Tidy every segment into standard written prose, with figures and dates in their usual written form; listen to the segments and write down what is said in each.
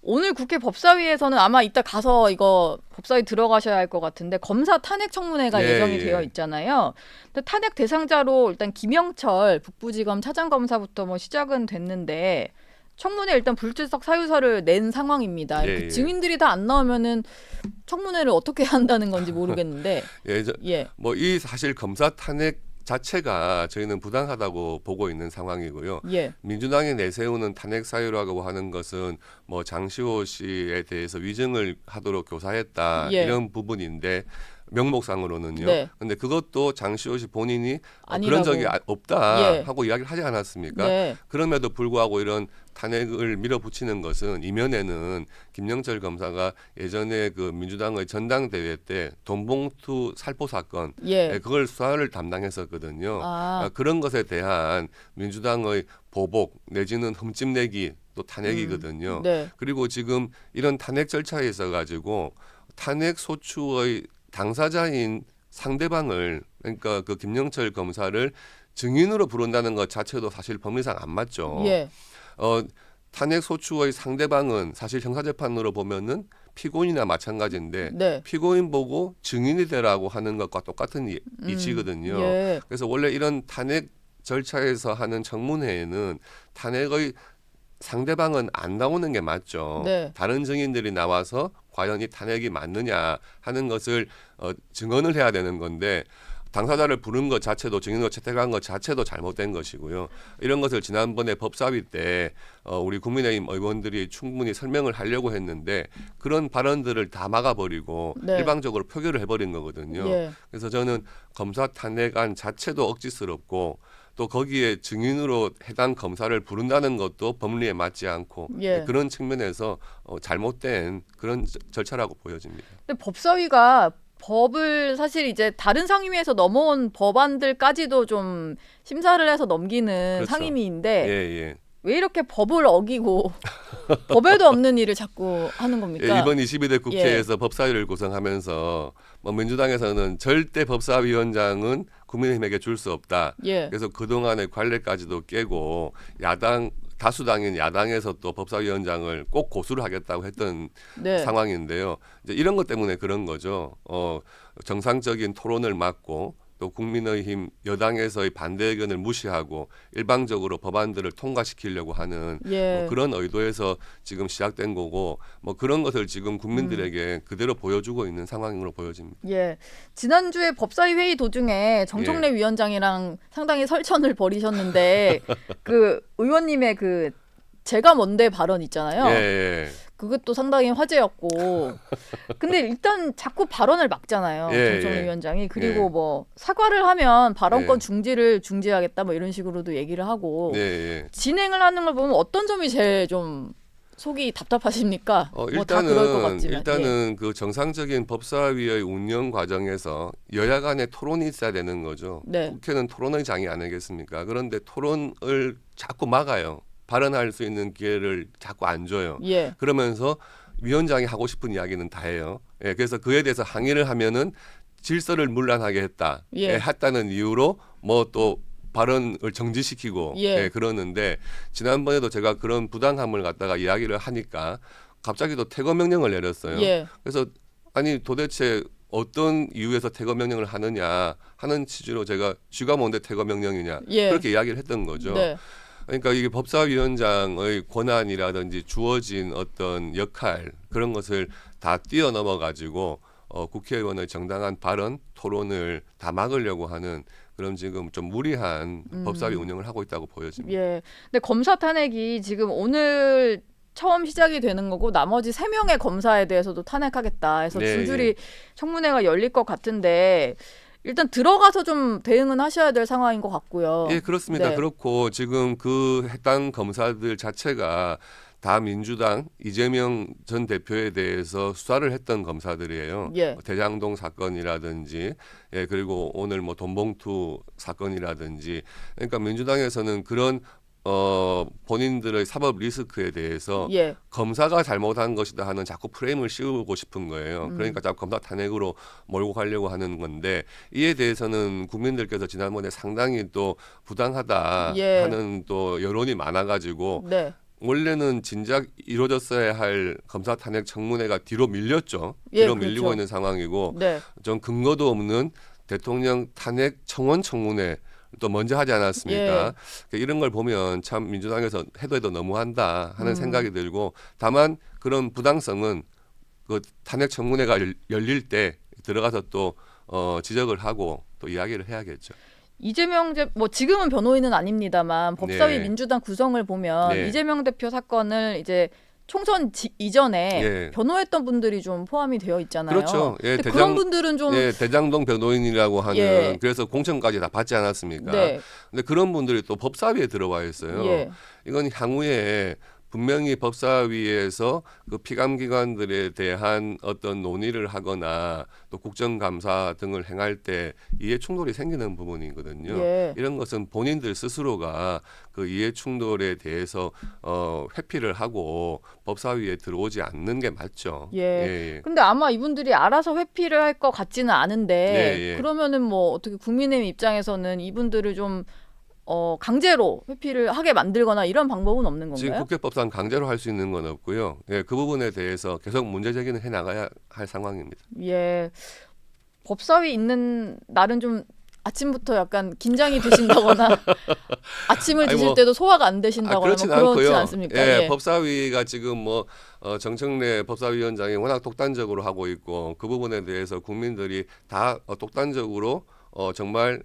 오늘 국회 법사위에서는 아마 이따 가서 이거 법사위 들어가셔야 할 것 같은데 검사 탄핵 청문회가 예, 예정이 예. 되어 있잖아요. 근데 탄핵 대상자로 일단 김영철 북부지검 차장검사부터 뭐 시작은 됐는데 청문회 일단 불출석 사유서를 낸 상황입니다. 예, 그 예. 증인들이 다 안 나오면은 청문회를 어떻게 한다는 건지 모르겠는데. 예, 예. 뭐 이 사실 검사 탄핵 자체가 저희는 부당하다고 보고 있는 상황이고요. 예. 민주당이 내세우는 탄핵 사유라고 하는 것은 뭐 장시호 씨에 대해서 위증을 하도록 교사했다 예. 이런 부분인데 명목상으로는요. 네. 근데 그것도 장시호 씨 본인이 아니라고. 그런 적이 없다 예. 하고 이야기를 하지 않았습니까? 네. 그럼에도 불구하고 이런 탄핵을 밀어붙이는 것은 이면에는 김영철 검사가 예전에 그 민주당의 전당대회 때 돈봉투 살포 사건 예. 그걸 수사를 담당했었거든요. 아. 그런 것에 대한 민주당의 보복 내지는 흠집내기 또 탄핵이거든요. 네. 그리고 지금 이런 탄핵 절차에 있어 가지고 탄핵 소추의 당사자인 상대방을 그러니까 그 김영철 검사를 증인으로 부른다는 것 자체도 사실 법리상 안 맞죠. 예. 탄핵 소추의 상대방은 사실 형사재판으로 보면은 피고인이나 마찬가지인데 네. 피고인 보고 증인이 되라고 하는 것과 똑같은 이치거든요. 예. 그래서 원래 이런 탄핵 절차에서 하는 청문회에는 탄핵의 상대방은 안 나오는 게 맞죠. 네. 다른 증인들이 나와서 과연 이 탄핵이 맞느냐 하는 것을 증언을 해야 되는 건데 당사자를 부른 것 자체도 증인으로 채택한 것 자체도 잘못된 것이고요. 이런 것을 지난번에 법사위 때 우리 국민의힘 의원들이 충분히 설명을 하려고 했는데 그런 발언들을 다 막아버리고 네. 일방적으로 표결을 해버린 거거든요. 예. 그래서 저는 검사 탄핵안 자체도 억지스럽고 또 거기에 증인으로 해당 검사를 부른다는 것도 법리에 맞지 않고 예. 그런 측면에서 잘못된 그런 절차라고 보여집니다. 근데 법사위가 법을 사실 이제 다른 상임위에서 넘어온 법안들까지도 좀 심사를 해서 넘기는 그렇죠. 상임위인데 예. 왜 이렇게 법을 어기고 법에도 없는 일을 자꾸 하는 겁니까? 예, 이번 22대 국회에서 법사위를 구성하면서 뭐 민주당에서는 절대 법사위원장은 국민의힘에게 줄 수 없다. 예. 그래서 그동안의 관례까지도 깨고 야당 다수당인 야당에서 또 법사위원장을 꼭 고수를 하겠다고 했던 네. 상황인데요. 이제 이런 것 때문에 그런 거죠. 정상적인 토론을 막고 또 국민의힘 여당에서의 반대 의견을 무시하고 일방적으로 법안들을 통과시키려고 하는 예. 뭐 그런 의도에서 지금 시작된 거고 뭐 그런 것을 지금 국민들에게 그대로 보여주고 있는 상황으로 보여집니다. 예. 지난주에 법사위 회의 도중에 정청래 위원장이랑 상당히 설전을 벌이셨는데 그 의원님의 그 제가 뭔데 발언 있잖아요. 예. 그것도 상당히 화제였고. 근데 일단 자꾸 발언을 막잖아요. 예, 정청래 예. 위원장이. 그리고 예. 뭐 사과를 하면 발언권 예. 중지를 중지하겠다 뭐 이런 식으로도 얘기를 하고. 네. 진행을 하는 걸 보면 어떤 점이 제일 좀 속이 답답하십니까? 뭐 다 그럴 것 같지만. 일단은 그 정상적인 법사위의 운영 과정에서 여야 간의 토론이 있어야 되는 거죠. 네. 국회는 토론의 장이 아니겠습니까? 그런데 토론을 자꾸 막아요. 발언할 수 있는 기회를 자꾸 안 줘요. 예. 그러면서 위원장이 하고 싶은 이야기는 다 해요. 예, 그래서 그에 대해서 항의를 하면은 질서를 문란하게 했다. 예. 했다는 이유로 뭐 또 발언을 정지시키고 예. 그러는데 지난번에도 제가 그런 부당함을 갖다가 이야기를 하니까 갑자기 또 퇴거 명령을 내렸어요. 예. 그래서 아니 도대체 어떤 이유에서 퇴거 명령을 하느냐 하는 취지로 제가 쥐가 뭔데 퇴거 명령이냐 예. 그렇게 이야기를 했던 거죠. 네. 그러니까 이게 법사위원장의 권한이라든지 주어진 어떤 역할 그런 것을 다 뛰어넘어 가지고 국회의원의 정당한 발언, 토론을 다 막으려고 하는 그런 지금 좀 무리한 법사위 운영을 하고 있다고 보여집니다. 예. 근데 검사 탄핵이 지금 오늘 처음 시작이 되는 거고 나머지 3명의 검사에 대해서도 탄핵하겠다 해서 네, 줄줄이 청문회가 열릴 것 같은데 일단 들어가서 좀 대응은 하셔야 될 상황인 것 같고요. 예, 그렇습니다. 네. 그렇고 지금 그 해당 검사들 자체가 다 민주당 이재명 전 대표에 대해서 수사를 했던 검사들이에요. 예. 대장동 사건이라든지 그리고 오늘 뭐 돈봉투 사건이라든지 그러니까 민주당에서는 그런 본인들의 사법 리스크에 대해서 예. 검사가 잘못한 것이다 하는 자꾸 프레임을 씌우고 싶은 거예요. 그러니까 자꾸 검사 탄핵으로 몰고 가려고 하는 건데 이에 대해서는 국민들께서 지난번에 상당히 또 부당하다 예. 하는 또 여론이 많아가지고 네. 원래는 진작 이루어졌어야 할 검사 탄핵 청문회가 뒤로 밀렸죠. 예, 뒤로 그렇죠. 밀리고 있는 상황이고 네. 좀 근거도 없는 대통령 탄핵 청원 청문회 또 먼저 하지 않았습니까? 예. 그러니까 이런 걸 보면 참 민주당에서 해도 너무한다 하는 생각이 들고 다만 그런 부당성은 그 탄핵 청문회가 열릴 때 들어가서 또 지적을 하고 또 이야기를 해야겠죠. 이재명 뭐 지금은 변호인은 아닙니다만 법사위 네. 민주당 구성을 보면 네. 이재명 대표 사건을 이제 총선 이전에 예. 변호했던 분들이 좀 포함이 되어 있잖아요. 그렇죠. 예, 근데 그런 분들은 좀 예, 대장동 변호인이라고 하는 예. 그래서 공천까지 다 받지 않았습니까? 네. 근데 그런 분들이 또 법사위에 들어와 있어요. 예. 이건 향후에 분명히 법사위에서 그 피감기관들에 대한 어떤 논의를 하거나 또 국정감사 등을 행할 때 이해 충돌이 생기는 부분이거든요. 예. 이런 것은 본인들 스스로가 그 이해 충돌에 대해서 회피를 하고 법사위에 들어오지 않는 게 맞죠. 예. 예. 근데 아마 이분들이 알아서 회피를 할 것 같지는 않은데 예, 예. 그러면은 뭐 어떻게 국민의힘 입장에서는 이분들을 좀 강제로 회피를 하게 만들거나 이런 방법은 없는 지금 건가요? 국회법상 강제로 할 수 있는 건 없고요. 예, 그 부분에 대해서 계속 문제 제기는 해 나가야 할 상황입니다. 예. 법사위 있는 날은 좀 아침부터 약간 긴장이 되신다거나 아침을 아니, 드실 뭐, 때도 소화가 안 되신다거나 그렇진 뭐 그렇진 않고요. 않습니까? 예, 예. 법사위가 지금 뭐 정청래 법사위원장이 워낙 독단적으로 하고 있고 그 부분에 대해서 국민들이 다 독단적으로 정말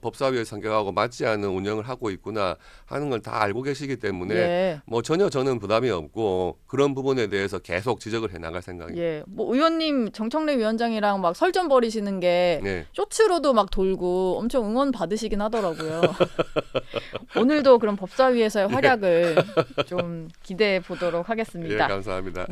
법사위의 성격하고 맞지 않는 운영을 하고 있구나 하는 걸 다 알고 계시기 때문에 예. 뭐 전혀 저는 부담이 없고 그런 부분에 대해서 계속 지적을 해 나갈 생각입니다. 예. 뭐 의원님 정청래 위원장이랑 막 설전 벌이시는 게 네. 쇼츠로도 막 돌고 엄청 응원 받으시긴 하더라고요. 오늘도 그럼 법사위에서의 활약을 좀 기대해 보도록 예, 하겠습니다. 감사합니다.